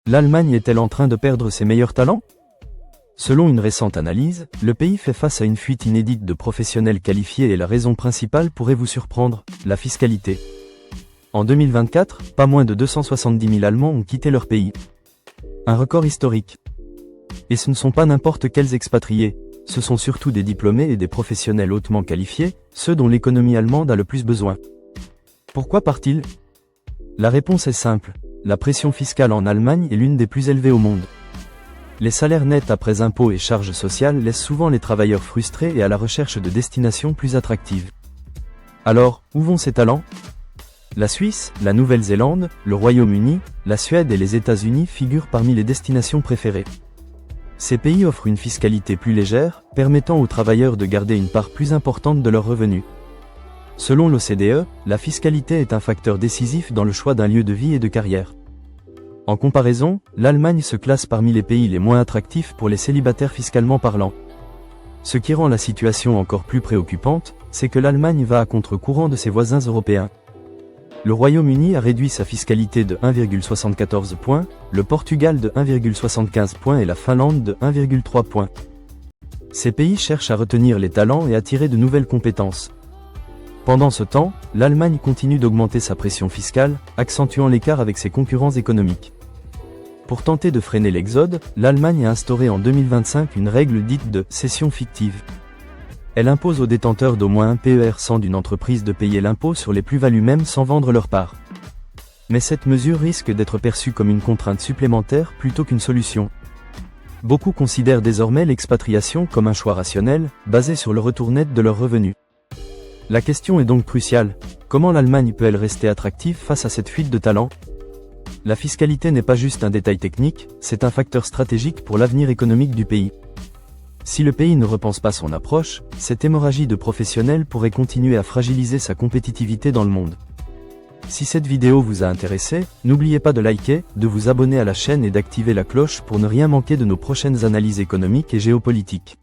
L'Allemagne est-elle en train de perdre ses meilleurs talents? Selon une récente analyse, le pays fait face à une fuite inédite de professionnels qualifiés et la raison principale pourrait vous surprendre, la fiscalité. En 2024, pas moins de 270 000 Allemands ont quitté leur pays. Un record historique. Et ce ne sont pas n'importe quels expatriés, ce sont surtout des diplômés et des professionnels hautement qualifiés, ceux dont l'économie allemande a le plus besoin. Pourquoi partent-ils? La réponse est simple, la pression fiscale en Allemagne est l'une des plus élevées au monde. Les salaires nets après impôts et charges sociales laissent souvent les travailleurs frustrés et à la recherche de destinations plus attractives. Alors, où vont ces talents? La Suisse, la Nouvelle-Zélande, le Royaume-Uni, la Suède et les États-Unis figurent parmi les destinations préférées. Ces pays offrent une fiscalité plus légère, permettant aux travailleurs de garder une part plus importante de leurs revenus. Selon l'OCDE, la fiscalité est un facteur décisif dans le choix d'un lieu de vie et de carrière. En comparaison, l'Allemagne se classe parmi les pays les moins attractifs pour les célibataires fiscalement parlant. Ce qui rend la situation encore plus préoccupante, c'est que l'Allemagne va à contre-courant de ses voisins européens. Le Royaume-Uni a réduit sa fiscalité de 1,74 points, le Portugal de 1,75 points et la Finlande de 1,3 points. Ces pays cherchent à retenir les talents et attirer de nouvelles compétences. Pendant ce temps, l'Allemagne continue d'augmenter sa pression fiscale, accentuant l'écart avec ses concurrents économiques. Pour tenter de freiner l'exode, l'Allemagne a instauré en 2025 une règle dite de « cession fictive ». Elle impose aux détenteurs d'au moins un PER 100 d'une entreprise de payer l'impôt sur les plus-values même sans vendre leur part. Mais cette mesure risque d'être perçue comme une contrainte supplémentaire plutôt qu'une solution. Beaucoup considèrent désormais l'expatriation comme un choix rationnel, basé sur le retour net de leurs revenus. La question est donc cruciale, comment l'Allemagne peut-elle rester attractive face à cette fuite de talents? La fiscalité n'est pas juste un détail technique, c'est un facteur stratégique pour l'avenir économique du pays. Si le pays ne repense pas son approche, cette hémorragie de professionnels pourrait continuer à fragiliser sa compétitivité dans le monde. Si cette vidéo vous a intéressé, n'oubliez pas de liker, de vous abonner à la chaîne et d'activer la cloche pour ne rien manquer de nos prochaines analyses économiques et géopolitiques.